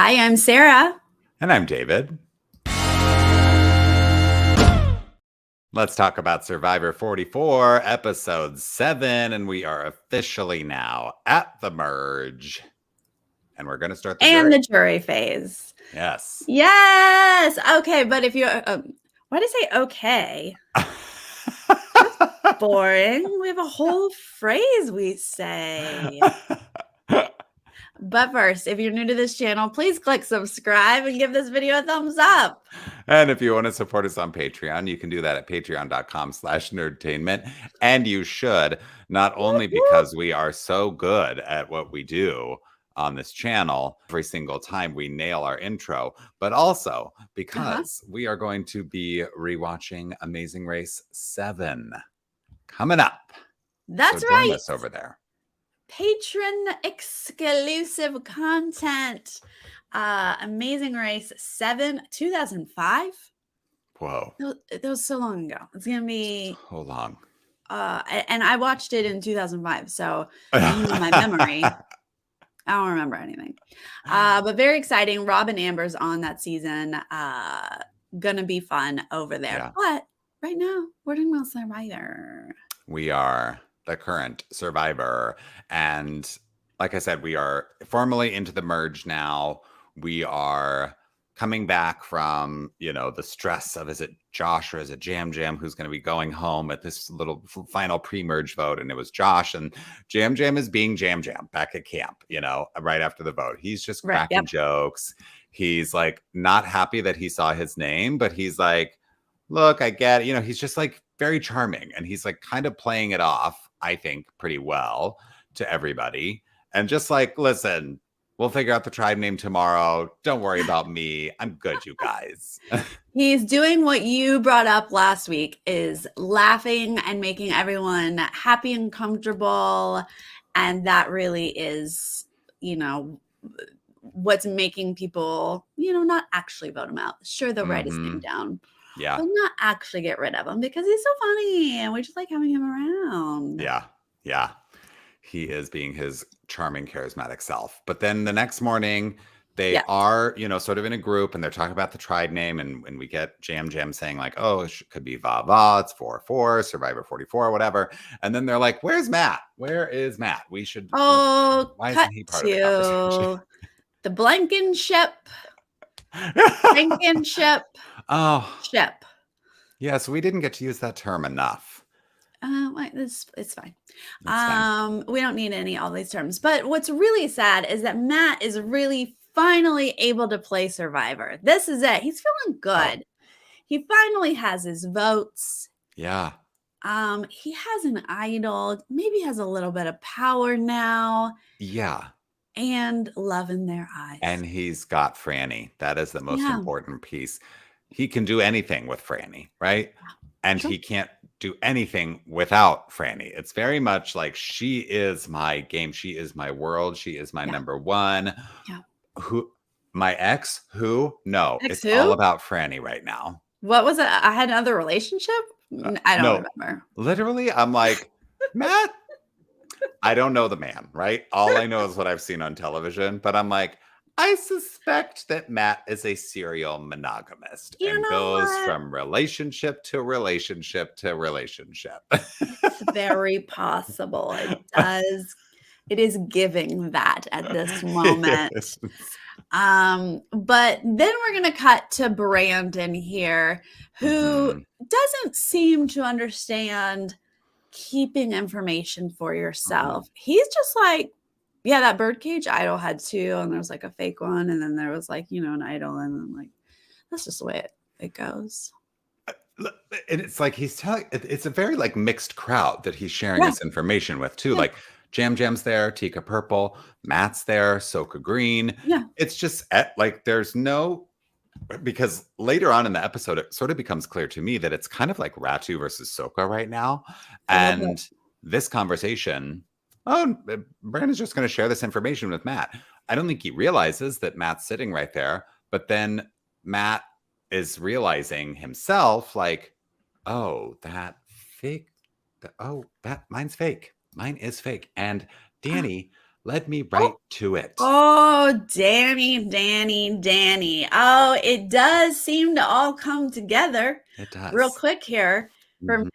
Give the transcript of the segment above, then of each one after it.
Hi, I'm Sarah. And I'm David. Let's talk about Survivor 44, episode 7, and we are officially now at the merge. And we're going to start the And jury. the jury phase. Yes. Yes. Okay, but if you why did I say okay? That's boring. We have a whole phrase we say. But first, if you're new to this channel, please click subscribe and give this video a thumbs up. And if you want to support us on Patreon, you can do that at patreon.com/nerdtainment. And you should, not only because we are so good at what we do on this channel every single time we nail our intro, but also because we are going to be rewatching Amazing Race 7 coming up. That's so join right. us over there. Patron exclusive content. Amazing Race 7, 2005. Whoa. That was so long ago. It's going to be so long. And I watched it in 2005. So my memory, I don't remember anything. But very exciting. Rob and Amber's on that season. Gonna be fun over there. Yeah. But right now, we're doing about Survivor. We are the current Survivor. And like I said, we are formally into the merge now. We are coming back from, the stress of, is it Josh or is it Jam Jam who's going to be going home at this little final pre-merge vote? And it was Josh, and Jam Jam is being Jam Jam back at camp, right after the vote. He's just cracking jokes. He's like not happy that he saw his name, but he's like, look, I get it. He's just like very charming, and he's like kind of playing it off, I think, pretty well to everybody. And just like, listen, we'll figure out the tribe name tomorrow. Don't worry about me. I'm good, you guys. He's doing what you brought up last week, is laughing and making everyone happy and comfortable. And that really is, what's making people, not actually vote him out. Sure, they'll write his name down. Yeah. But not actually get rid of him because he's so funny and we just like having him around. Yeah. Yeah. He is being his charming, charismatic self. But then the next morning, they are, sort of in a group, and they're talking about the tribe name. And we get Jam Jam saying like, oh, it could be Va, it's 4-4, Survivor 44, whatever. And then they're like, where's Matt? Where is Matt? We should. Oh, why isn't he part of the conversation? The Blankenship. Blankenship. Oh. Ship. Yeah, so we didn't get to use that term enough. It's fine. We don't need all these terms. But what's really sad is that Matt is really finally able to play Survivor. This is it. He's feeling good. He finally has his votes. Yeah. He has an idol. Maybe has a little bit of power now. Yeah. And love in their eyes. And he's got Franny. That is the most important piece. He can do anything with Franny, right? And he can't do anything without Franny. It's very much like, she is my game. She is my world. She is my number one. Yeah. Who? My ex? Who? No. It's all about Franny right now. What was it? I had another relationship? I don't remember. Literally, I'm like, Matt, I don't know the man, right? All I know is what I've seen on television. But I'm like, I suspect that Matt is a serial monogamist and goes from relationship to relationship to relationship. It's very possible. It does. It is giving that at this moment. Yes. But then we're going to cut to Brandon here, who doesn't seem to understand keeping information for yourself. He's just like, yeah, that birdcage idol had two, and there was like a fake one, and then there was like, an idol, and I'm like, that's just the way it goes. And it's like it's a very like mixed crowd that he's sharing this information with too. Like Jam Jam's there, Tika Purple, Matt's there, Soka Green. Yeah. It's just like there's no, because later on in the episode, it sort of becomes clear to me that it's kind of like Ratu versus Soka right now. And this conversation, Brandon's just going to share this information with Matt. I don't think he realizes that Matt's sitting right there, but then Matt is realizing himself like, that fake. That mine's fake. Mine is fake. And Danny, led me right to it. Oh, Danny. Oh, it does seem to all come together It real does. quick here for Mhm.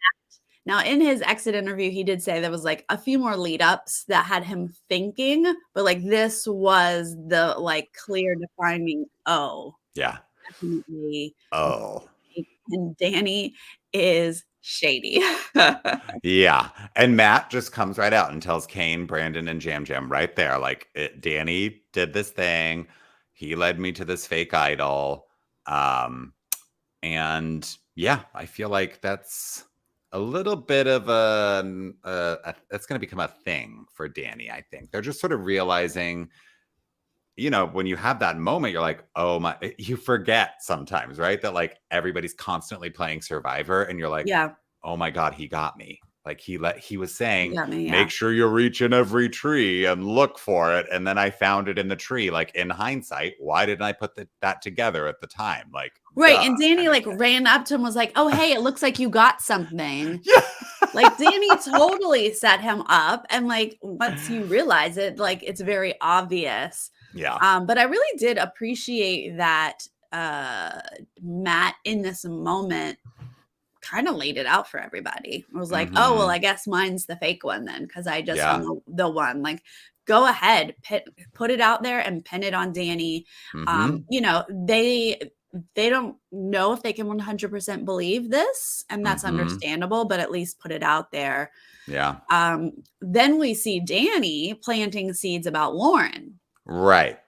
Now, in his exit interview, he did say there was like a few more lead ups that had him thinking, but like this was the like clear defining, oh, Yeah. definitely. Oh. And Danny is shady. Yeah. And Matt just comes right out and tells Kane, Brandon, and Jam Jam right there, like, Danny did this thing. He led me to this fake idol. Um, and yeah, I feel like that's a little bit of that's going to become a thing for Danny. I think they're just sort of realizing, when you have that moment, you're like, oh my, you forget sometimes, right? That like everybody's constantly playing Survivor, and you're like, Yeah, oh my God, he got me. Like he was you saying, got me. Yeah. make sure you reach in every tree and look for it. And then I found it in the tree. Like in hindsight, why didn't I put that together at the time? Like, Right. duh, And Danny kind of like thing. ran up to him, was like, oh, hey, it looks like you got something. Yeah. Like Danny totally set him up. And like once you realize it, like it's very obvious. Yeah. But I really did appreciate that Matt in this moment kind of laid it out for everybody. I was like, oh, well, Hmm. I guess mine's the fake one then, because I just am Yeah. the one. Like, go ahead, put it out there and pin it on Danny. Hmm. They don't know if they can 100% believe this, and that's Hmm. understandable, but at least put it out there. Yeah. Then we see Danny planting seeds about Lauren. Right.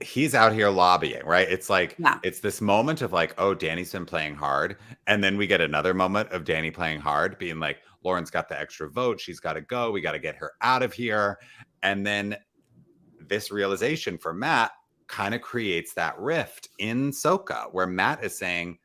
He's out here lobbying, right? It's like Yeah. it's this moment of like, oh, Danny's been playing hard. And then we get another moment of Danny playing hard, being like, Lauren's got the extra vote. She's got to go. We got to get her out of here. And then this realization for Matt kind of creates that rift in Soka where Matt is saying,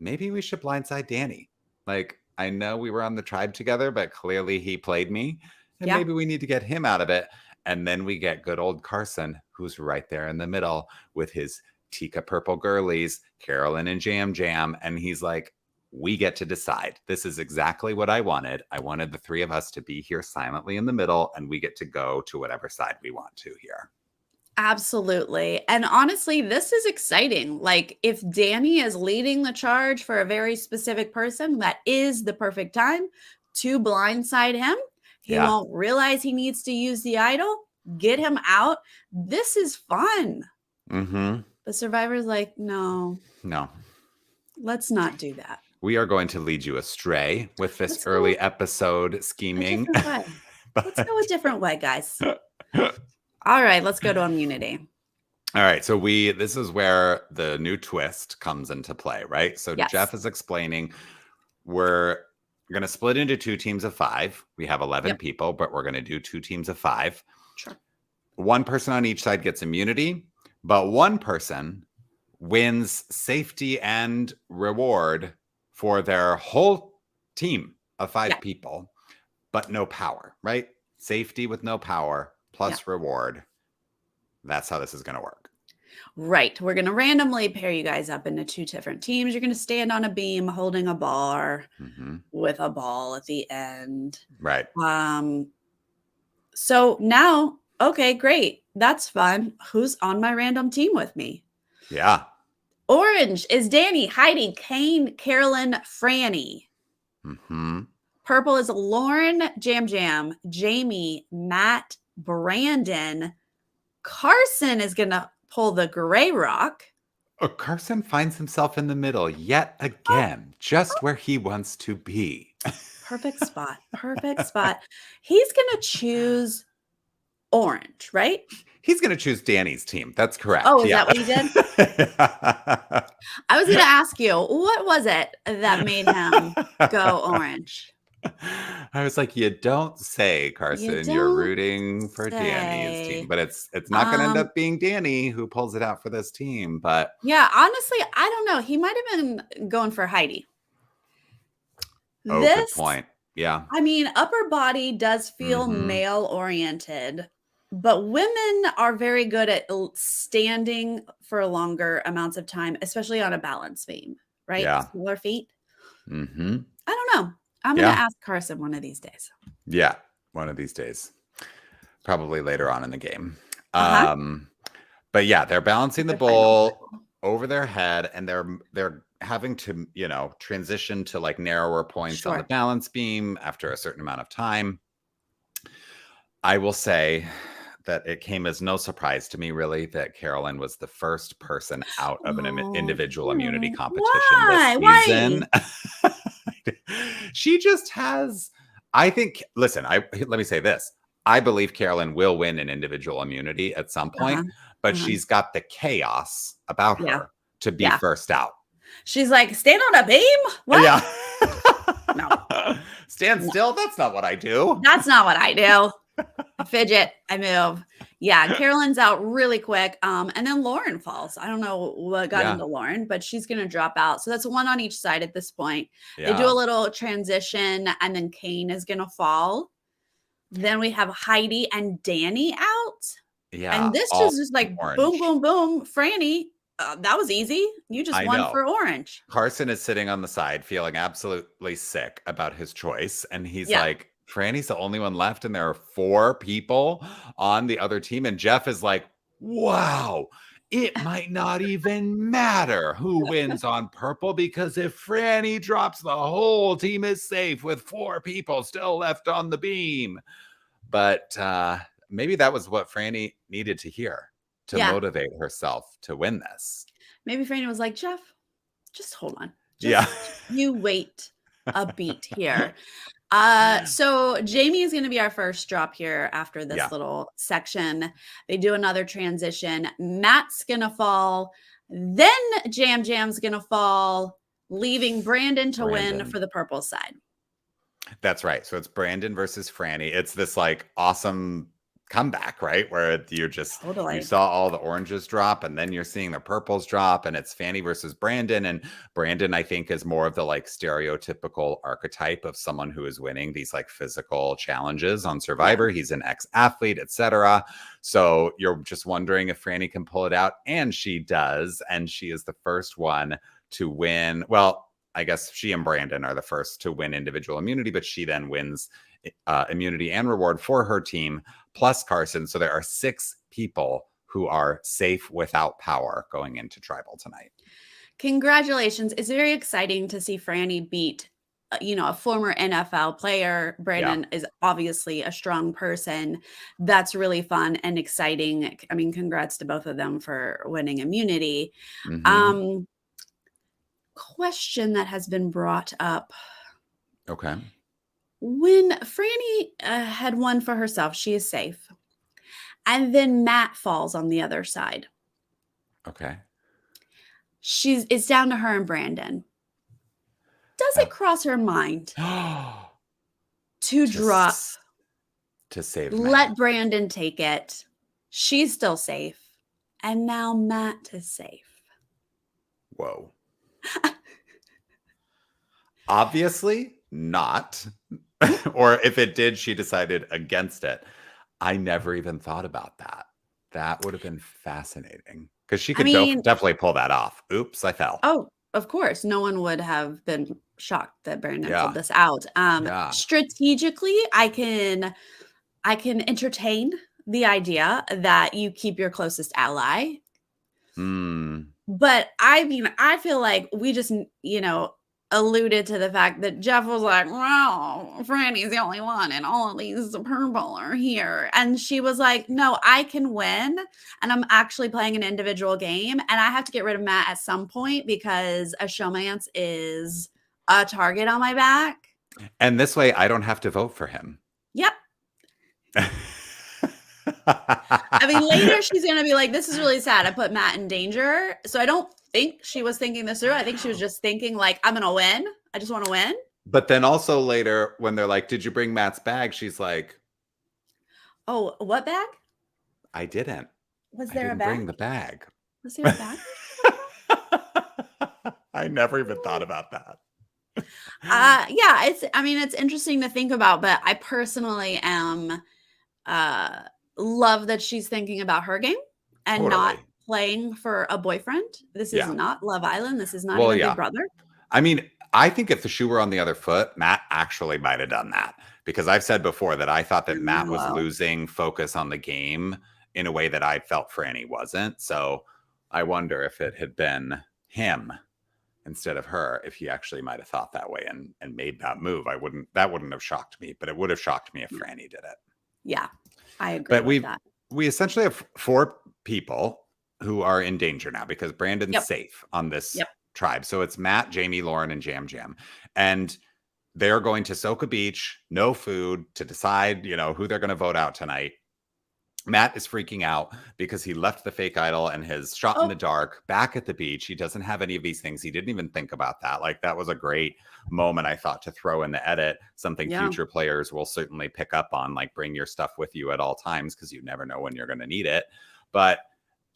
maybe we should blindside Danny. Like, I know we were on the tribe together, but clearly he played me. And Yeah. maybe we need to get him out of it. And then we get good old Carson, who's right there in the middle with his Tika purple girlies, Carolyn and Jam Jam. And he's like, we get to decide. This is exactly what I wanted. I wanted the three of us to be here silently in the middle, and we get to go to whatever side we want to here. Absolutely. And honestly, this is exciting. Like, if Danny is leading the charge for a very specific person, that is the perfect time to blindside him. He Yeah. won't realize he needs to use the idol, get him out. This is fun. Mm-hmm. But Survivor's like, no, No. let's not do that. We are going to lead you astray with this Let's go early episode a scheming. different way. Let's go a But different way, guys. All right, let's go to immunity. all right, so this is where the new twist comes into play, right? So Yes. Jeff is explaining we're going to split into two teams of 5. We have 11 Yep. people, but we're going to do 2 teams of 5. Sure. One person on each side gets immunity, but one person wins safety and reward for their whole team of 5 Yeah. people, but no power, right? Safety with no power plus reward. That's how this is going to work. Right. We're going to randomly pair you guys up into 2 different teams. You're going to stand on a beam holding a bar with a ball at the end. Right. So now, okay, great. That's fun. Who's on my random team with me? Yeah. Orange is Danny, Heidi, Kane, Carolyn, Franny. Purple is Lauren, Jam Jam, Jamie, Matt, Brandon. Carson is going to pull the gray rock. Oh, Carson finds himself in the middle yet again, just where he wants to be. Perfect spot. Perfect spot. He's going to choose orange, right? He's going to choose Danny's team. That's correct. Oh, is that what he did? Yeah. I was going to ask you, what was it that made him go orange? I was like, you don't say, Carson, you're rooting for Danny's team, but it's not going to end up being Danny who pulls it out for this team. But yeah, honestly, I don't know. He might have been going for Heidi. Oh, good point. Yeah. I mean, upper body does feel male oriented, but women are very good at standing for longer amounts of time, especially on a balance beam, right? Yeah. Smaller feet. I don't know. I'm going to ask Carson one of these days. Yeah, one of these days. probably later on in the game. Uh-huh. But yeah, they're balancing the The final bowl circle. over their head, and they're having to, you know, transition to like narrower points on the Sure. balance beam after a certain amount of time. I will say that it came as no surprise to me, really, that Carolyn was the first person out of an Oh, individual immunity competition this why? Why? season. She just has, I think, listen, let me say this. I believe Carolyn will win an individual immunity at some point, Uh-huh. but Uh-huh. she's got the chaos about Yeah. her to be Yeah. first out. She's like, stand on a beam? What? Yeah. No. Stand No. still. That's not what I do. That's not what I do. I fidget, I move. Yeah, Carolyn's out really quick. And then Lauren falls. I don't know what got Yeah. into Lauren, but she's gonna drop out. So that's one on each side at this point. They do Yeah. a little transition, and then Kane is gonna fall. Then we have Heidi and Danny out. Yeah. And this All just is like boom, orange. boom, boom. Franny, that was easy. You just I won know. for orange. Carson is sitting on the side feeling absolutely sick about his choice. And he's Yeah. like, Franny's the only one left, and there are 4 people on the other team. And Jeff is like, wow, it might not even matter who wins on purple, because if Franny drops, the whole team is safe with 4 people still left on the beam. But maybe that was what Franny needed to hear to Yeah. motivate herself to win this. Maybe Franny was like, Jeff, just hold on. Yeah. Just you wait a beat here. So Jamie is going to be our first drop here after this Yeah. little section. They do another transition. Matt's going to fall. Then Jam Jam's going to fall, leaving Brandon to win Brandon. for the purple side. That's right. So it's Brandon versus Franny. It's this like awesome comeback, right? Where you Totally. saw all the oranges drop, and then you're seeing the purples drop, and it's Fanny versus Brandon. And Brandon, I think, is more of the like stereotypical archetype of someone who is winning these like physical challenges on Survivor. He's an ex-athlete, etc. So you're just wondering if Franny can pull it out, and she does. And she is the first one to win. Well, I guess she and Brandon are the first to win individual immunity, but she then wins immunity and reward for her team, plus Carson. So there are 6 people who are safe without power going into Tribal tonight. Congratulations. It's very exciting to see Franny beat, a former NFL player. Brandon is obviously a strong person. That's really fun and exciting. I mean, congrats to both of them for winning immunity. Mm-hmm. Question that has been brought up. Okay. When Franny had won for herself, she is safe. And then Matt falls on the other side. Okay. It's down to her and Brandon. Does it cross her mind to drop, to save let Matt? Brandon take it? She's still safe. And now Matt is safe. Whoa. Obviously not. Or if it did, she decided against it. I never even thought about that. That would have been fascinating, because she could definitely pull that off. Oops, I fell. Oh, of course. No one would have been shocked that Brandon pulled this out. Strategically, I can entertain the idea that you keep your closest ally. But I mean, I feel like we just, alluded to the fact that Jeff was like, wow, Franny's the only one and all of these purple are here. And she was like, no, I can win. And I'm actually playing an individual game. And I have to get rid of Matt at some point because a showmance is a target on my back. And this way I don't have to vote for him. Yep. I mean, later she's going to be like, this is really sad. I put Matt in danger. So I don't think she was thinking this through. I think she was just thinking like, I'm going to win. I just want to win. But then also later when they're like, did you bring Matt's bag? She's like, oh, what bag? I didn't. Was there a bag? Bring the bag. Was there a bag? I never even thought about that. Yeah, it's interesting to think about, but I personally am love that she's thinking about her game and not playing for a boyfriend. This is not Love Island. This is not even Big Brother. I mean, I think if the shoe were on the other foot, Matt actually might have done that, because I've said before that I thought that Matt was Well, losing focus on the game in a way that I felt Franny wasn't. So I wonder if it had been him instead of her, if he actually might have thought that way and made that move. That wouldn't have shocked me, but it would have shocked me if Franny did it. yeah, I agree But with that. we essentially have 4 people who are in danger now because Brandon's Yep. safe on this Yep. tribe. So it's Matt, Jamie, Lauren, and Jam Jam. And they're going to Soka Beach, no food, to decide, who they're going to vote out tonight. Matt is freaking out because he left the fake idol and his shot in the dark back at the beach. He doesn't have any of these things. He didn't even think about that. Like, that was a great moment, I thought, to throw in the edit. Something future players will certainly pick up on, like, bring your stuff with you at all times because you never know when you're going to need it. But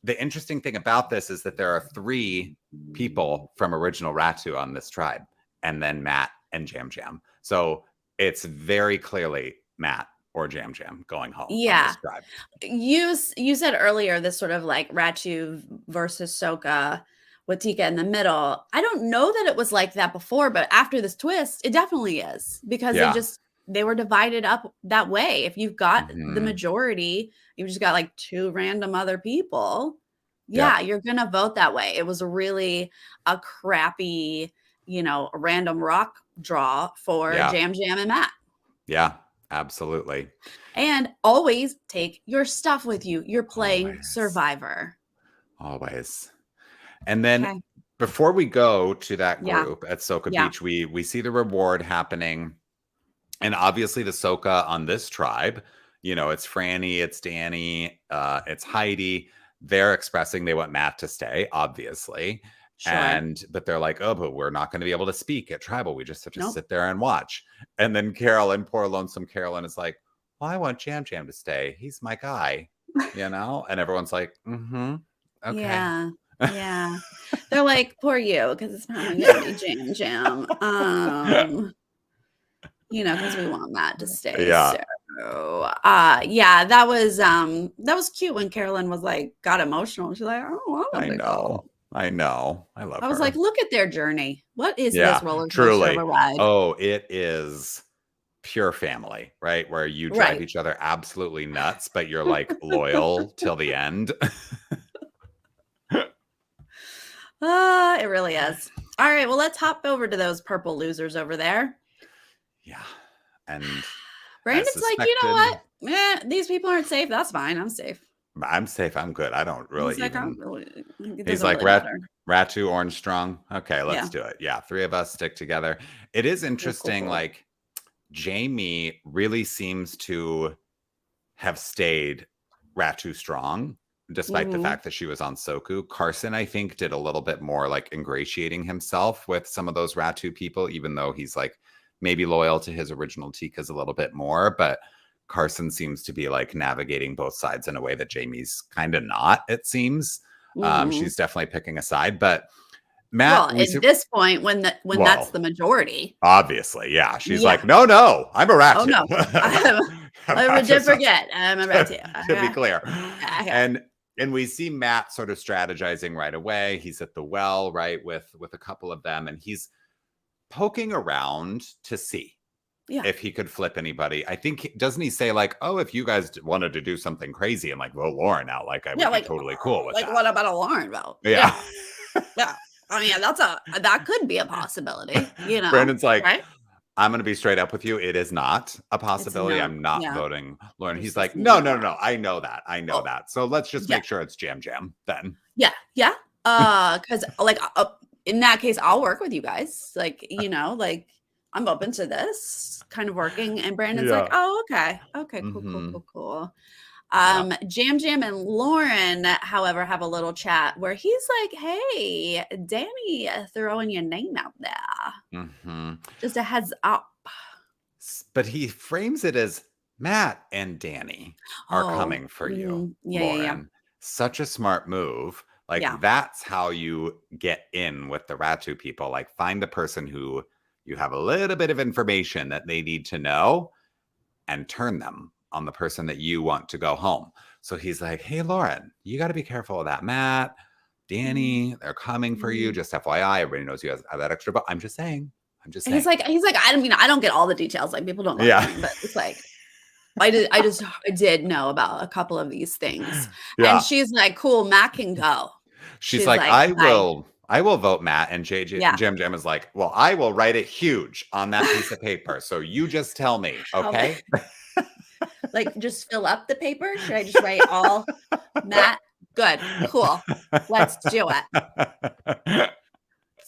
the interesting thing about this is that there are 3 people from original Ratu on this tribe, and then Matt and Jam Jam. So it's very clearly Matt or Jam Jam going home. Yeah. On this tribe. You said earlier this sort of like Ratu versus Soka with Tika in the middle. I don't know that it was like that before, but after this twist, it definitely is, because they were divided up that way. If you've got the majority, you've just got like 2 random other people. Yeah, you're gonna vote that way. It was really a crappy, random rock draw for Jam Jam and Matt. Yeah, absolutely. And always take your stuff with you. You're playing Survivor. Always. And then before we go to that group at Soka Beach, we see the reward happening. And obviously the Soka on this tribe, it's Franny, it's Danny, it's Heidi. They're expressing they want Matt to stay, obviously. Sure. But they're like, oh, but we're not going to be able to speak at tribal. We just have to sit there and watch. And then Carolyn, poor lonesome Carolyn, is like, well, I want Jam Jam to stay. He's my guy, And everyone's like, okay. Yeah. They're like, poor you, because it's probably going to be Jam Jam. Because we want Matt to stay. Yeah. So, that was cute when Carolyn was like, got emotional. She's like, oh, I know. I love her. I was like, look at their journey. What is this roller coaster truly. of a ride? Oh, it is pure family, right? Where you drive each other absolutely nuts, but you're like loyal till the end. It really is. All right, well, let's hop over to those purple losers over there. Yeah. And Brandon's like, you know what? These people aren't safe. That's fine. I'm safe. I'm safe. I'm good. I don't really He's like, Ratu, Orange Strong. Okay, let's do it. Yeah, 3 of us stick together. It is interesting. Cool. Like, Jamie really seems to have stayed Ratu Strong, despite the fact that she was on Soku. Carson, I think, did a little bit more like ingratiating himself with some of those Ratu people, even though he's like maybe loyal to his original Tikas a little bit more. But Carson seems to be like navigating both sides in a way that Jamie's kind of not, it seems. She's definitely picking a side. But Matt, at this point, when that's the majority, obviously, she's like, no, I'm a Ratu. Oh no, I did forget. I'm a Ratu. To be clear, and we see Matt sort of strategizing right away. He's at the well, right, with a couple of them, and he's poking around to see if he could flip anybody. I think, doesn't he say like, oh, if you guys wanted to do something crazy and like vote Lauren out, like I would be totally cool with that. Like, what about a Lauren vote? Yeah. I mean, that could be a possibility. Brandon's like, right? I'm going to be straight up with you. It is not a possibility. I'm not voting Lauren. He's like, no. I know that. that. So let's just make sure it's Jam Jam then. Yeah. Because like in that case, I'll work with you guys. Like, like I'm open to this kind of working. And Brandon's like, oh, okay. Okay, cool. Jam Jam and Lauren, however, have a little chat where he's like, hey, Danny, throwing your name out there. Just a heads up. But he frames it as Matt and Danny are coming for you, Lauren. Yeah. Such a smart move. Like, that's how you get in with the Ratu people. Like, find the person who you have a little bit of information that they need to know and turn them on the person that you want to go home. So he's like, hey, Lauren, you got to be careful of that. Matt, Danny, they're coming for you. Just FYI, everybody knows you have that extra, but I'm just saying. I'm just He's saying. like, I mean, I don't get all the details. Like people don't lie to Yeah. me, but it's like I did know about a couple of these things. And Yeah. she's like, cool, Matt can go. She's She's like, like, bye. I will vote Matt. And Yeah. Jam Jam is like, well, I will write it huge on that piece of paper. So you just tell me, Tell me. okay? Like, just fill up the paper. Should I just write all Matt? Good. Cool. Let's do it.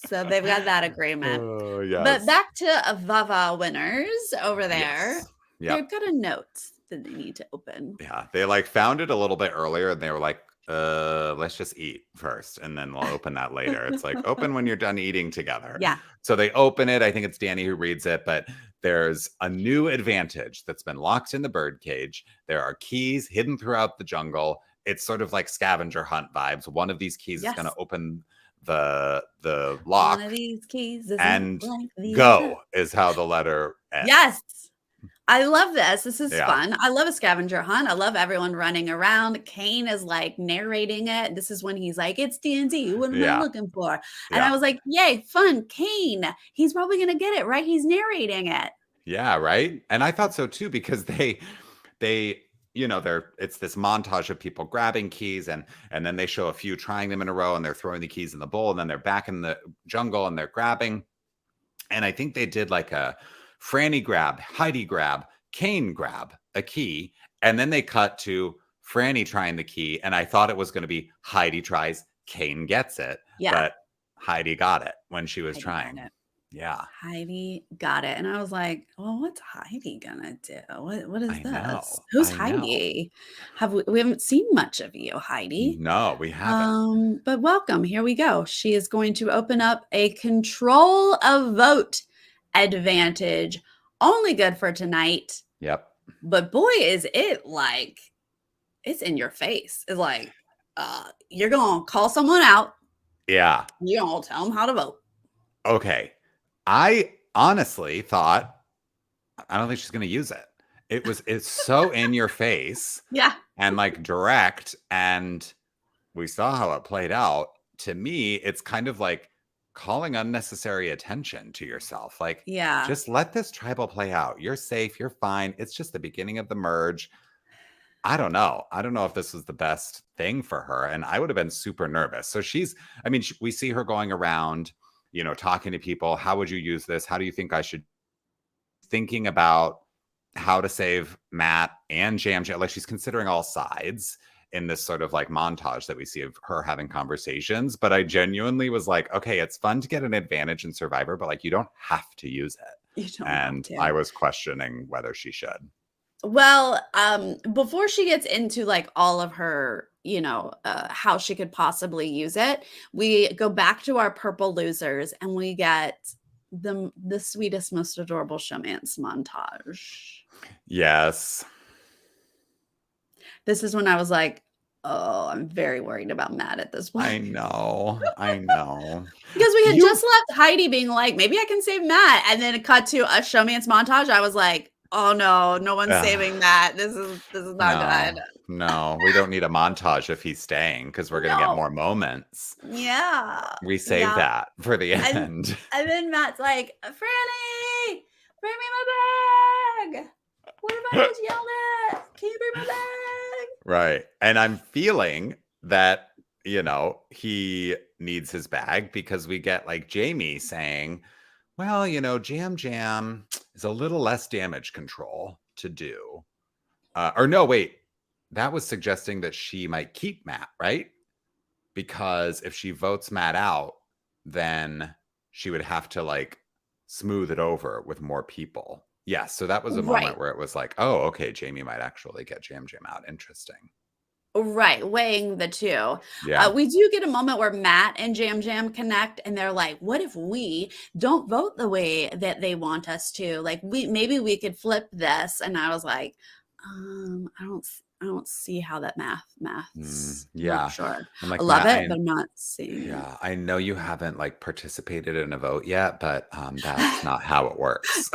So they've got that agreement. Oh, But yes. back to Vava winners over there. Yes. They've Yep. got a note that they need to open. Yeah. They like found it a little bit earlier and they were like, let's just eat first and then we'll open that later. It's like open when you're done eating together. Yeah. So they open it. I think it's Danny who reads it, but there's a new advantage that's been locked in the birdcage. There are keys hidden throughout the jungle. It's sort of like scavenger hunt vibes. One of these keys is going to open the lock. One of these keys is and like the go other. is how the letter ends. Yes. I love this. This is Yeah. fun. I love a scavenger hunt. I love everyone running around. Kane is like narrating it. This is when he's like, it's D&D. What am I looking for? And I was like, yay, fun. Kane. He's probably going to get it, right? He's narrating it. Yeah, right? And I thought so too, because they it's this montage of people grabbing keys and then they show a few trying them in a row and they're throwing the keys in the bowl and then they're back in the jungle and they're grabbing. And I think they did like a Franny grab, Heidi grab, Kane grab a key, and then they cut to Franny trying the key, and I thought it was going to be Heidi tries, Kane gets it, but Heidi got it when she was trying. Yeah. Heidi got it. And I was like, well, what's Heidi gonna do? What is this? Know. Who's Heidi? We haven't seen much of you, Heidi. No, we haven't. But welcome. Here we go. She is going to open up a control of vote advantage. Only good for tonight. Yep. But boy, is it like it's in your face. It's like you're gonna call someone out. Yeah. You're gonna tell them how to vote. Okay. I honestly thought, I don't think she's going to use it. It's so in your face. Yeah. And like direct. And we saw how it played out. To me, it's kind of like calling unnecessary attention to yourself. Like, just let this tribal play out. You're safe. You're fine. It's just the beginning of the merge. I don't know. I don't know if this was the best thing for her. And I would have been super nervous. So we see her going around, talking to people. How would you use this? How do you think I should? Thinking about how to save Matt and Jam Jam. Like she's considering all sides in this sort of like montage that we see of her having conversations. But I genuinely was like, okay, it's fun to get an advantage in Survivor, but like you don't have to use it. You don't have to. I was questioning whether she should. Well, before she gets into like all of her, how she could possibly use it, we go back to our purple losers and we get the sweetest, most adorable showmance montage. Yes. This is when I was like, oh, I'm very worried about Matt at this point. I know. Because we had just left Heidi being like, maybe I can save Matt. And then it cut to a showmance montage. I was like, oh no one's saving Matt. This is not good. No, we don't need a montage if he's staying because we're going to get more moments. Yeah. We save that for the end. And then Matt's like, Franny, bring me my bag. What if I just yelled at? Can you bring my bag? Right. And I'm feeling that, he needs his bag because we get like Jamie saying, well, Jam Jam is a little less damage control to do. Or no, wait. That was suggesting that she might keep Matt, right? Because if she votes Matt out, then she would have to like smooth it over with more people. Yes. So that was a moment where it was like, oh, okay, Jamie might actually get Jam Jam out. Interesting. Right, weighing the two. Yeah. We do get a moment where Matt and Jam Jam connect and they're like, what if we don't vote the way that they want us to? Like maybe we could flip this. And I was like, I don't see how that maths. Yeah. Not sure. Like, I love it, but I'm not seeing. Yeah. I know you haven't like participated in a vote yet, but that's not how it works.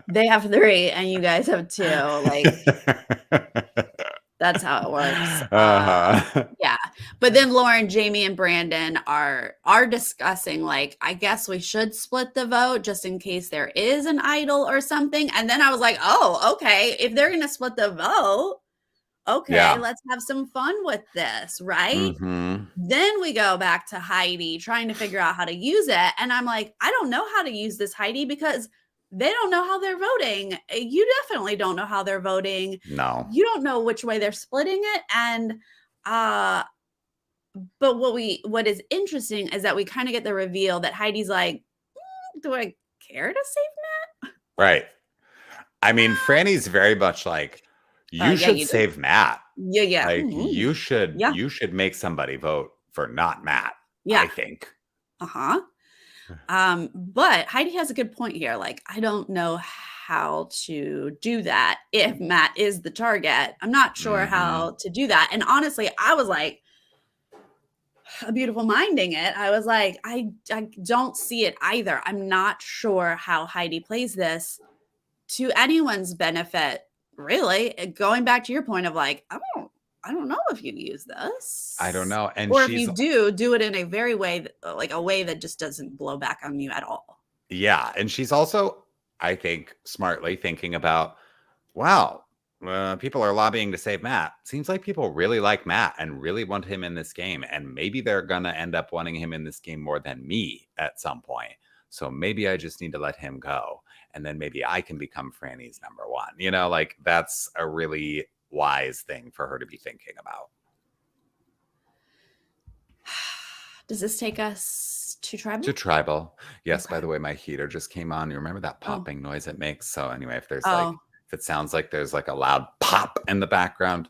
They have 3 and you guys have 2. Like that's how it works. Yeah. But then Lauren, Jamie, and Brandon are discussing, like, I guess we should split the vote just in case there is an idol or something. And then I was like, oh, okay. If they're gonna split the vote, okay, Yeah. let's have some fun with this, right? Mm-hmm. Then we go back to Heidi trying to figure out how to use it. And I'm like, I don't know how to use this, Heidi, because they don't know how they're voting. You definitely don't know how they're voting. No. You don't know which way they're splitting it. And but what is interesting is that we kind of get the reveal that Heidi's like, do I care to save Right. I mean, Franny's very much like, Matt? you Yeah, should you do. save Matt. Yeah. Like Mhm. Yeah. you should make somebody vote for not Matt, I Yeah. think. Uh-huh. But Heidi has a good point here. Like, I don't know how to do that if Matt is the target. I'm not sure Mm-hmm. how to do that. And honestly, I was like, a beautiful minding it. I was like, I don't see it either. I'm not sure how Heidi plays this to anyone's benefit, really. Going back to your point of like, I don't know if you use I don't this. know. And Or if she's you do it in a very way like a way that just doesn't blow back on you at all. yeah, and she's also, I think, smartly thinking about, wow, people are lobbying to save Matt. Seems like people really like Matt and really want him in this game. And maybe they're going to end up wanting him in this game more than me at some point. So maybe I just need to let him go. And then maybe I can become Franny's number one. You know, like that's a really wise thing for her to be thinking about. Does this take us to tribal? To tribal. Yes, by Okay. the way, my heater just came on. You remember that Oh. popping noise it makes? So anyway, if there's like Oh. if it sounds like there's like a loud pop in the background,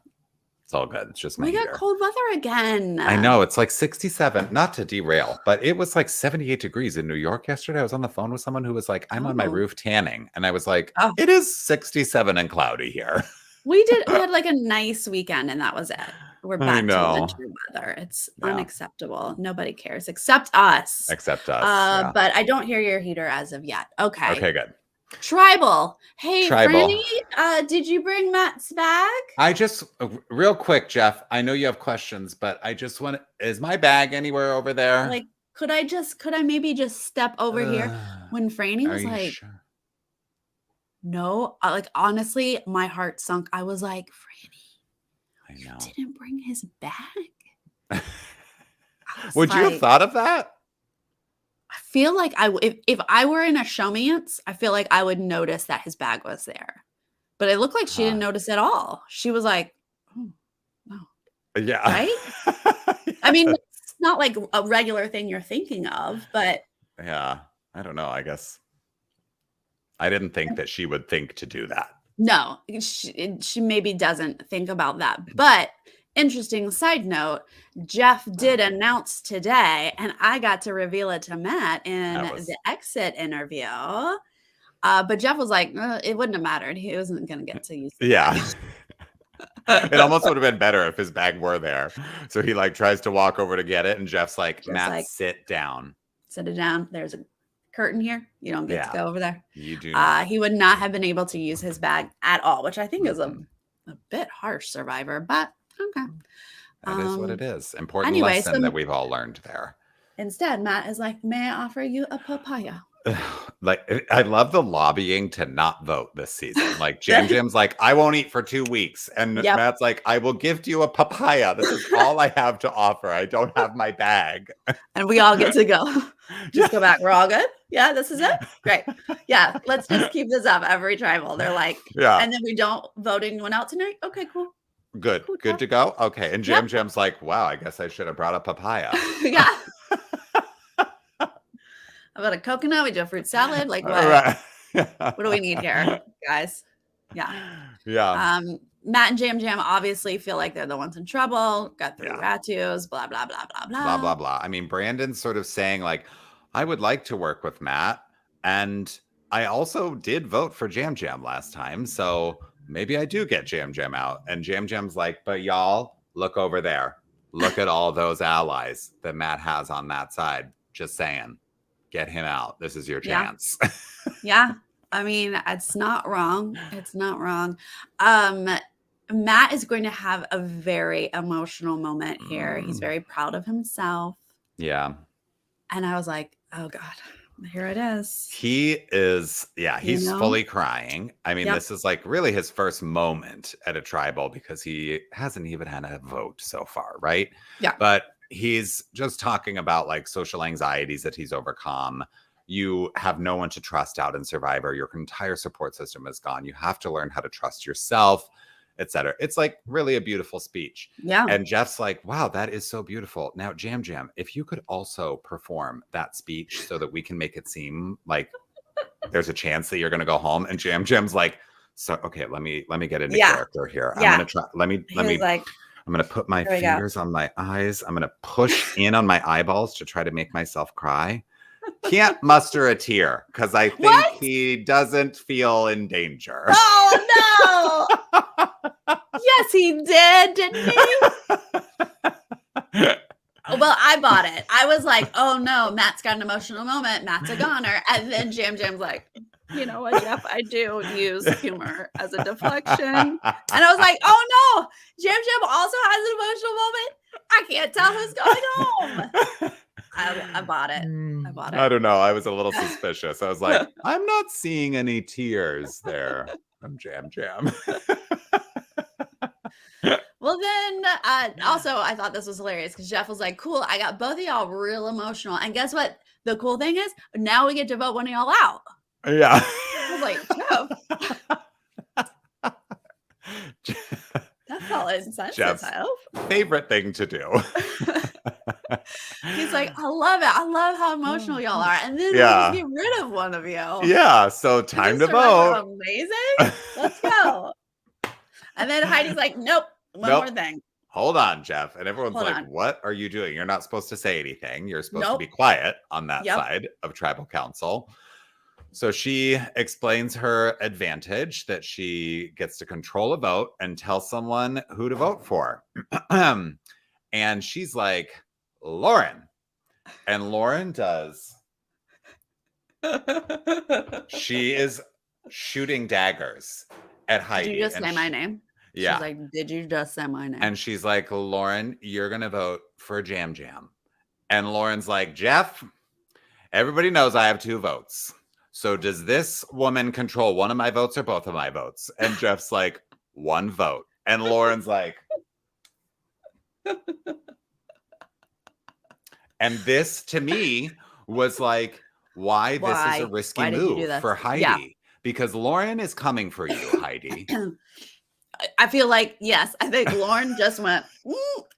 it's all good. It's just my We got heater. cold weather again. I know it's like 67, not to derail, but it was like 78 degrees in New York yesterday. I was on the phone with someone who was like, I'm on my Oh. roof tanning. And I was like, Oh. it is 67 and cloudy here. We had like a nice weekend and that was it. We're I back to know. winter weather. It's Yeah. unacceptable. Nobody cares except us. Except us. Yeah. But I don't hear your heater as of yet. Okay. Okay, good. Tribal. Hey, Tribal. Franny, did you bring Matt's bag? I just real quick, Jeff. I know you have questions, but I just want is my bag anywhere over there? Like, could I maybe just step over here? When Franny Are was you like, sure? no, like honestly, my heart sunk. I was like, Franny, I you know. didn't bring his bag. Would you have thought of that? I feel like if I were in a showmance, I feel like I would notice that his bag was there. But it looked like she didn't notice at all. She was like, oh, no. Yeah. Right? I mean, it's not like a regular thing you're thinking of, but yeah. I don't know. I guess I didn't think that she would think to do that. no, she maybe doesn't think about that. But interesting side note, Jeff did announce today, and I got to reveal it to Matt in the exit interview. But Jeff was like, it wouldn't have mattered. He wasn't going to get to use the Yeah. It almost would have been better if his bag were there. So he like tries to walk over to get it, and Jeff's like, Matt, sit down. Sit it down. There's a curtain here. You don't get to go over there. You do not. He would not have been able to use his bag at all, which I think is a bit harsh, Survivor, but okay. That is what it is. Important lesson that we've all learned there. Instead, Matt is like, may I offer you a papaya? Like, I love the lobbying to not vote this season. Like Jim's like, I won't eat for 2 weeks. And Matt's like, I will gift you a papaya. This is all I have to offer. I don't have my bag. And we all get to go. Just go back. We're all good. Yeah, this is it. Great. Yeah, let's just keep this up every tribal. They're like, and then we don't vote anyone out tonight. Okay, cool. Good. Cool, good to go. Okay. And Jim's like, wow, I guess I should have brought a papaya. Yeah. How about a coconut? We do a fruit salad. Like what? Right. What do we need here, guys? Yeah. Yeah. Matt and Jam obviously feel like they're the ones in trouble. Got 3 Ratus, blah, blah, blah, blah, blah. Blah, blah, blah. I mean, Brandon's sort of saying like, I would like to work with Matt. And I also did vote for Jam last time. So maybe I do get Jam out. And Jam's like, but y'all, look over there. Look at all those allies that Matt has on that side. Just saying. Get him out. This is your chance. Yeah. I mean, it's not wrong. It's not wrong. Matt is going to have a very emotional moment here. He's Mm, very proud of himself. yeah. And I was like, oh God, here it is. He's fully crying. I mean, Yep. this is like really his first moment at a tribal because he hasn't even had a vote so far, right? Yeah. But he's just talking about like social anxieties that he's overcome. You have no one to trust out in Survivor. Your entire support system is gone. You have to learn how to trust yourself, etc. It's like really a beautiful speech. Yeah. And Jeff's like, wow, that is so beautiful. Now, Jam Jam, if you could also perform that speech so that we can make it seem like there's a chance that you're going to go home. And Jam Jam's like, so, okay, let me get into character here. I'm going to try. I'm going to put my fingers on my eyes. I'm going to push in on my eyeballs to try to make myself cry. Can't muster a tear because I think he doesn't feel in danger. Oh, no. Yes, he did, didn't he? Well, I bought it. I was like, oh no, Matt's got an emotional moment. Matt's a goner. And then Jam Jam's like, you know what, Jeff, I do use humor as a deflection. And I was like, oh no, Jam Jam also has an emotional moment. I can't tell who's going home. I bought it. I don't know. I was a little suspicious. I was like, I'm not seeing any tears there from Jam Jam. Well, then also I thought this was hilarious because Jeff was like, cool, I got both of y'all real emotional. And guess what? The cool thing is now we get to vote one of y'all out. Yeah. I was like, Jeff. That's all insensitive. Jeff's favorite thing to do. He's like, I love it. I love how emotional y'all are. And then we just get rid of one of you. Yeah. So time to vote. Amazing. Let's go. And then Heidi's like, nope. One more thing. Hold on, Jeff. And everyone's like, what are you doing? You're not supposed to say anything. You're supposed to be quiet on that side of tribal council. So she explains her advantage that she gets to control a vote and tell someone who to vote for. And she's like, Lauren. And Lauren does. She is shooting daggers at Heidi. Did you just say my name? Yeah. She's like, did you just say my name? And she's like, Lauren, you're going to vote for Jam Jam. And Lauren's like, Jeff, everybody knows I have 2 votes. So does this woman control one of my votes or both of my votes? And Jeff's like, 1 vote. And Lauren's like, and this to me was like, why this is a risky move for Heidi. Yeah. Because Lauren is coming for you, Heidi. I feel like, yes, I think Lauren just went,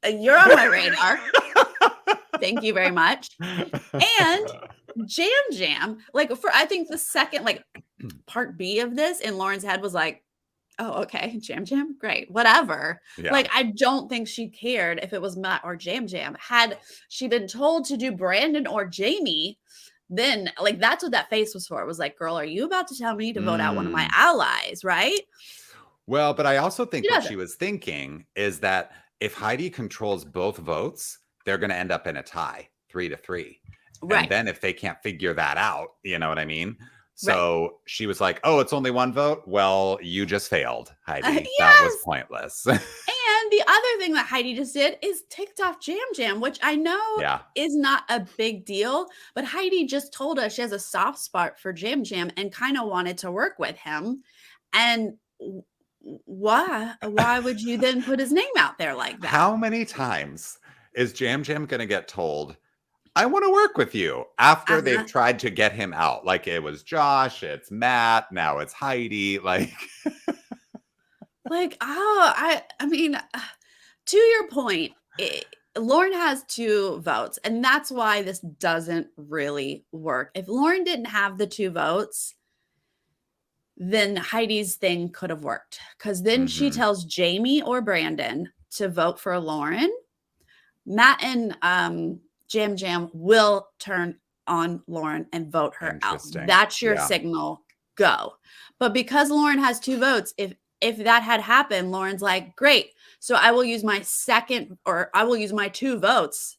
you're on my radar. Thank you very much. And Jam Jam, like I think the second, like part B of this in Lauren's head was like, oh, okay, Jam Jam, great, whatever. Yeah. Like, I don't think she cared if it was Matt or Jam Jam. Had she been told to do Brandon or Jamie, then like that's what that face was for. It was like, girl, are you about to tell me to vote out one of my allies, right? Well, but I also think what she was thinking is that if Heidi controls both votes, they're going to end up in a tie, 3-3. Right. And then if they can't figure that out, you know what I mean? So she was like, oh, it's only 1 vote? Well, you just failed, Heidi. That was pointless. And the other thing that Heidi just did is ticked off Jam Jam, which I know is not a big deal. But Heidi just told us she has a soft spot for Jam Jam and kind of wanted to work with him. And why would you then put his name out there like that? How many times is Jam Jam going to get told, I want to work with you after they've tried to get him out? Like it was Josh, it's Matt, now it's Heidi. Like, I mean, to your point, Lauren has 2 votes, and that's why this doesn't really work. If Lauren didn't have the 2 votes, then Heidi's thing could have worked because then she tells Jamie or Brandon to vote for Lauren. Matt and Jam Jam will turn on Lauren and vote her out. That's your signal. Go. But because Lauren has 2 votes, if that had happened, Lauren's like, great. So I will use my 2 votes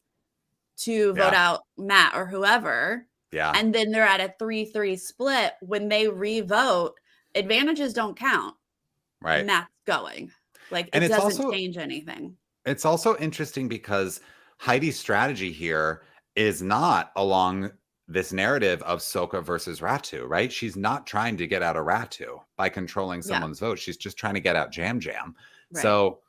to vote out Matt or whoever. Yeah. And then they're at a 3-3 split. When they re-vote, advantages don't count. Right. Matt's going. Like, And it doesn't change anything. it's also interesting because Heidi's strategy here is not along this narrative of Soka versus Ratu, right? She's not trying to get out of Ratu by controlling Yeah, someone's vote. She's just trying to get out Jam Jam. right. So,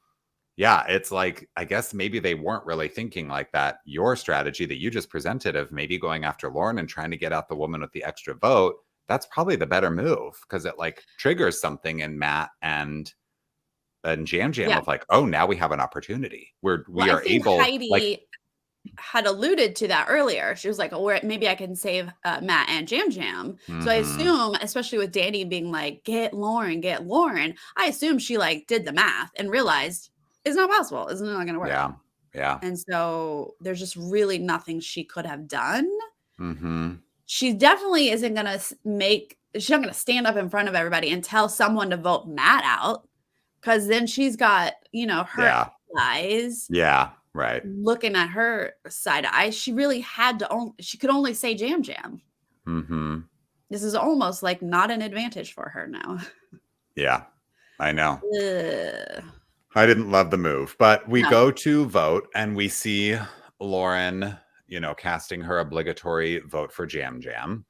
yeah, it's like, I guess maybe they weren't really thinking like that. Your strategy that you just presented of maybe going after Lauren and trying to get out the woman with the extra vote, that's probably the better move because it like triggers something in Matt and Jam Jam Yeah. of like, oh, now we have an opportunity where Well, we I are think able, like, Heidi had alluded to that earlier. She was like, "Oh, maybe I can save Matt and Jam Jam." So I mm-hmm, assume, especially with Danny being like, "Get Lauren, get Lauren," I assume she like did the math and realized it's not possible. It's not going to work. yeah, yeah, And so there's just really nothing she could have done. mm-hmm, She definitely isn't going to she's not going to stand up in front of everybody and tell someone to vote Matt out because then she's got, her yeah, allies yeah, right, looking at her side eye. She really had to she could only say Jam Jam. mm-hmm, This is almost like not an advantage for her now. yeah, I know. Ugh. I didn't love the move, but we No. go to vote and we see Lauren, casting her obligatory vote for Jam Jam.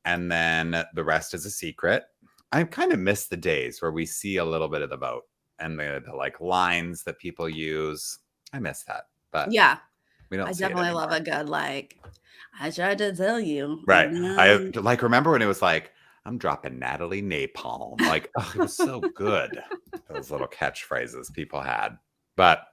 And then the rest is a secret. I kind of miss the days where we see a little bit of the vote and the like lines that people use. I miss that, but Yeah, we don't I see it definitely love a anymore. good like, I tried to tell you. Right. I like remember when it was like, I'm dropping Natalie Napalm. Like, oh, it was so good. Those little catchphrases people had. But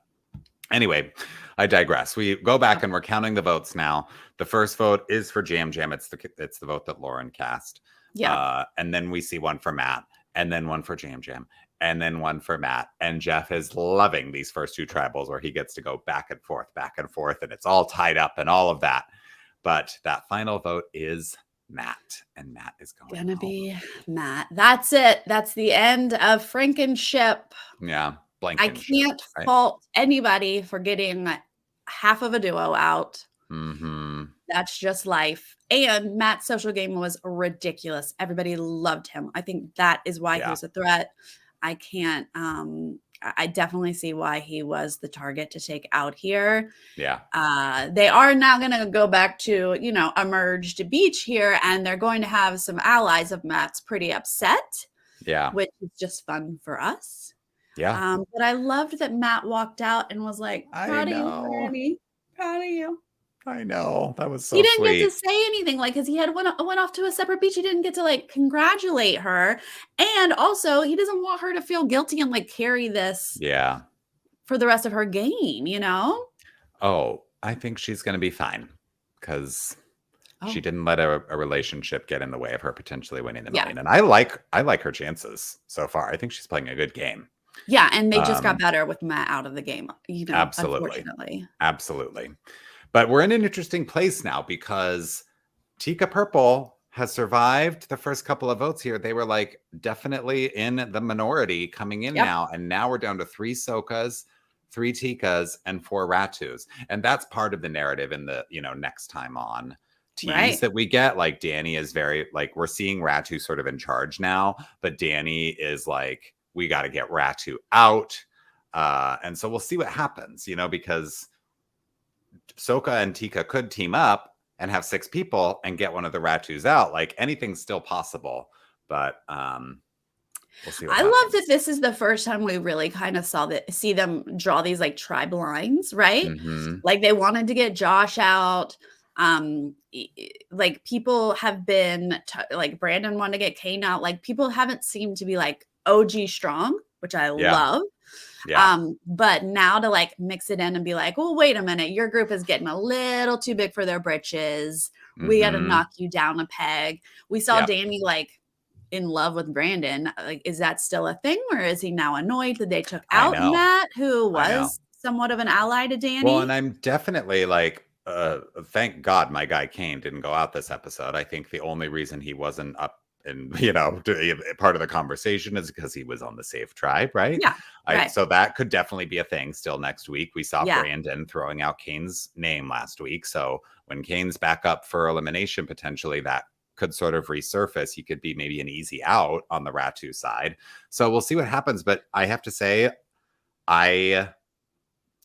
anyway, I digress. We go back and we're counting the votes now. The first vote is for Jam Jam. It's the vote that Lauren cast. Yeah. And then we see one for Matt, and then one for Jam Jam, and then one for Matt. And Jeff is loving these first two tribals where he gets to go back and forth, and it's all tied up and all of that. But that final vote is Matt, and Matt is going Gonna home. be Matt. That's it. That's the end of Frankenship. Yeah. I can't fault anybody for getting half of a duo out. Mm-hmm. That's just life. And Matt's social game was ridiculous. Everybody loved him. I think that is why he was a threat. I can't I definitely see why he was the target to take out here. Yeah. They are now going to go back to, a merged beach here, and they're going to have some allies of Matt's pretty upset. Yeah. Which is just fun for us. Yeah. But I loved that Matt walked out and was like, proud of you, Franny. Proud of you. I know. That was so He didn't sweet. get to say anything, like, because he had went off to a separate beach. He didn't get to, like, congratulate her. And also, he doesn't want her to feel guilty and, like, carry this for the rest of her game, Oh, I think she's going to be fine because she didn't let a relationship get in the way of her potentially winning the million. And I like her chances so far. I think she's playing a good game. Yeah, and they just got better with Matt out of the game, Absolutely. Unfortunately. Absolutely. But we're in an interesting place now because Tika Purple has survived the first couple of votes here. They were like definitely in the minority coming in now. And now we're down to 3 Sokas, 3 Tikas, and 4 Ratus. And that's part of the narrative in the, next time on tease that we get. Like Danny is very like, we're seeing Ratu sort of in charge now, but Danny is like, we got to get Ratu out. And so we'll see what happens, because Soka and Tika could team up and have 6 people and get one of the Ratus out. Like anything's still possible, but we'll see what happens. Love that this is the first time we really kind of see them draw these like tribe lines, right? Mm-hmm. Like they wanted to get Josh out. Like people have been like Brandon wanted to get Kane out. Like people haven't seemed to be like OG strong, which I love. Yeah. But now to like mix it in and be like, well, wait a minute, your group is getting a little too big for their britches. We got to knock you down a peg. We saw Danny like in love with Brandon. Like, is that still a thing, or is he now annoyed that they took out Matt, who was somewhat of an ally to Danny? Well, and I'm definitely like, thank God my guy Kane didn't go out this episode. I think the only reason he wasn't up and part of the conversation is because he was on the safe tribe, right? Yeah. So that could definitely be a thing still next week. We saw Brandon throwing out Kane's name last week. So when Kane's back up for elimination, potentially that could sort of resurface. He could be maybe an easy out on the Ratu side. So we'll see what happens. But I have to say, I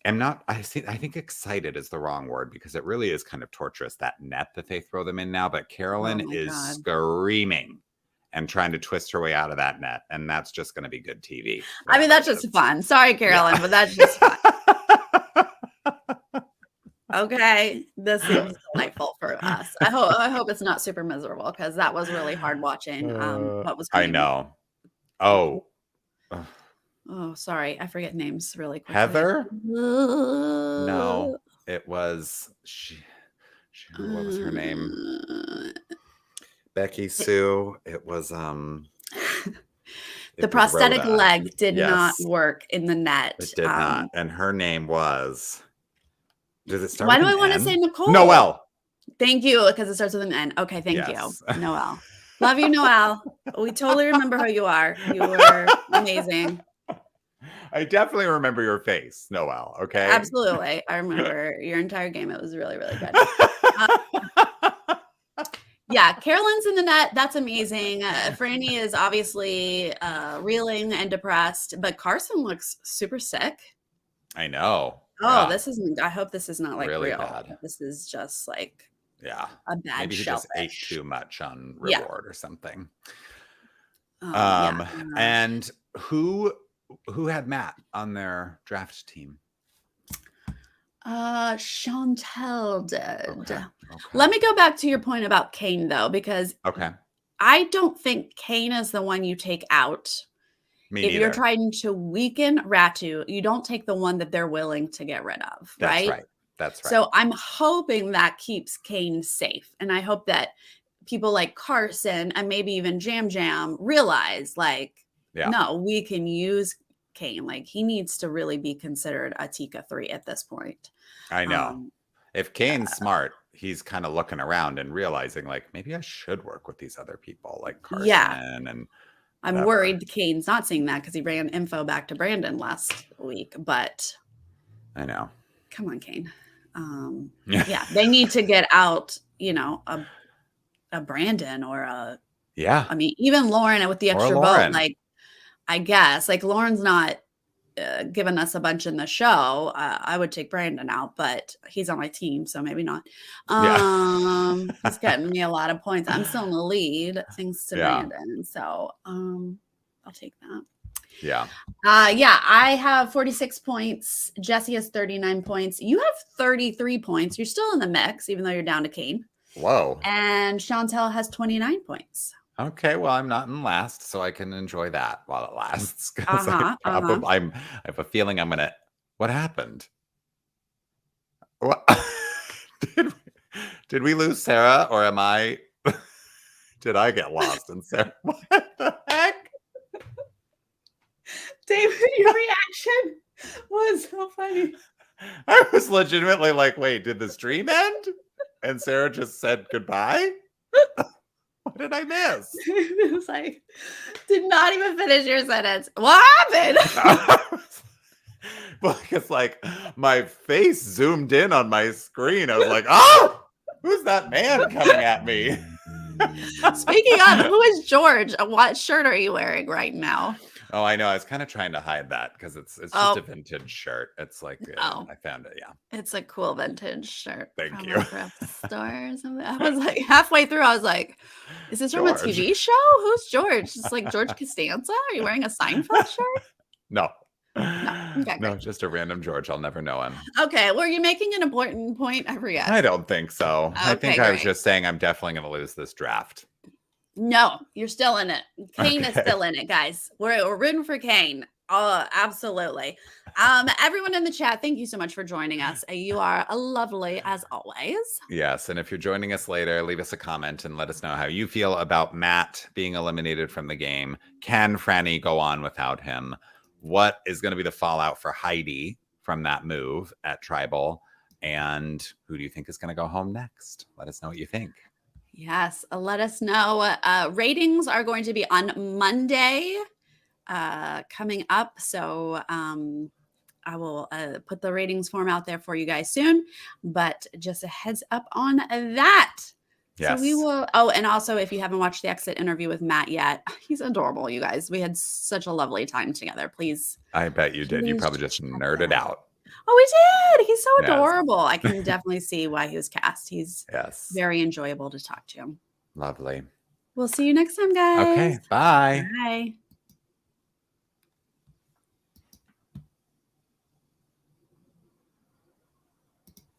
am not. I think excited is the wrong word because it really is kind of torturous, that net that they throw them in now. But Oh Carolyn my is God. screaming and trying to twist her way out of that net, and that's just going to be good TV. I mean, Whatever that's it just is. fun. Sorry, Carolyn, Yeah. but that's just fun. Okay, this seems delightful for us. I hope it's not super miserable because that was really hard watching. What was her I name? know. Oh, ugh. Oh, sorry, I forget names really quickly. Heather? No, it was shoot, what was her name? Uh, Becky Sue. It was the it was prosthetic Rhoda. leg did not Yes, work in the net. it did not. And her name was, does it start Why with do an I want to say N? Nicole? Noelle. Thank you, because it starts with an N. Okay, thank you, Yes. Noelle. Love you, Noelle. We totally remember who you are. You were amazing. I definitely remember your face, Noelle. Okay. Absolutely. I remember your entire game. It was really, really good. Uh, yeah, Carolyn's in the net. That's amazing. Franny is obviously reeling and depressed, but Carson looks super sick. I know. Oh, Yeah. this isn't, I hope this is not like Really real. bad. This is just like Yeah. a bad Maybe he just ate shellfish. too much on Yeah. reward or something. Yeah. And who had Matt on their draft team? Chantel did. Okay. Let me go back to your point about Kane though, because Okay. I don't think Kane is the one you take out. Me If you're neither. trying to weaken Ratu, you don't take the one that they're willing to get rid of, That's right? right. That's right. So I'm hoping that keeps Kane safe. And I hope that people like Carson and maybe even Jam Jam realize like, Yeah. no, we can use Kane. Like he needs to really be considered a Tika 3 at this point. I know. If Kane's smart, he's kind of looking around and realizing like maybe I should work with these other people like Carson Yeah. and I'm whatever. worried Kane's not seeing that because he ran info back to Brandon last week, but I know. come on, Kane. Yeah, they need to get out, a Brandon or I mean, even Lauren with the extra vote, like, I guess, like Lauren's not giving us a bunch in the show. I would take Brandon out, but he's on my team, so maybe not. He's getting me a lot of points. I'm still in the lead thanks to Brandon, so I'll take that. Yeah. I have 46 points. Jesse has 39 points. You have 33 points. You're still in the mix, even though you're down to Kane. Whoa. And Chantel has 29 points. Okay, well, I'm not in last, so I can enjoy that while it lasts. Uh-huh, I have a feeling I'm gonna. What happened? What did we lose Sarah, or am I? Did I get lost in Sarah? What the heck? David, your reaction was so funny. I was legitimately like, wait, did the stream end? And Sarah just said goodbye? What did I miss? It was like, did not even finish your sentence. What happened? Well, because like my face zoomed in on my screen. I was like, oh, who's that man coming at me? Speaking of, who is George? What shirt are you wearing right now? Oh, I know. I was kind of trying to hide that because it's just a vintage shirt. It's like I found it. Yeah, it's a cool vintage shirt. Thank you. A thrift store or something. I was like halfway through. I was like, "Is this from a TV show? Who's George? It's like George Costanza. Are you wearing a Seinfeld shirt?" No. Okay, no, just a random George. I'll never know him. Okay, were you making an important point? I forget. I don't think so. Okay, I think I was just saying I'm definitely going to lose this draft. No, you're still in it. Kane is still in it, guys. We're rooting for Kane. Oh, absolutely. Everyone in the chat, thank you so much for joining us. You are lovely as always. Yes, and if you're joining us later, leave us a comment and let us know how you feel about Matt being eliminated from the game. Can Franny go on without him? What is going to be the fallout for Heidi from that move at Tribal? And who do you think is going to go home next? Let us know what you think. Yes, let us know. Ratings are going to be on Monday coming up. So I will put the ratings form out there for you guys soon. But just a heads up on that. So we Yes. will oh, and also if you haven't watched the exit interview with Matt yet, he's adorable, you guys. We had such a lovely time together. I bet you did. You Please probably just check it nerded out. out. Oh, we did. He's so Yes. adorable. I can definitely see why he was cast. He's Yes. very enjoyable to talk to. Lovely. We'll see you next time, guys. Okay. Bye. Bye.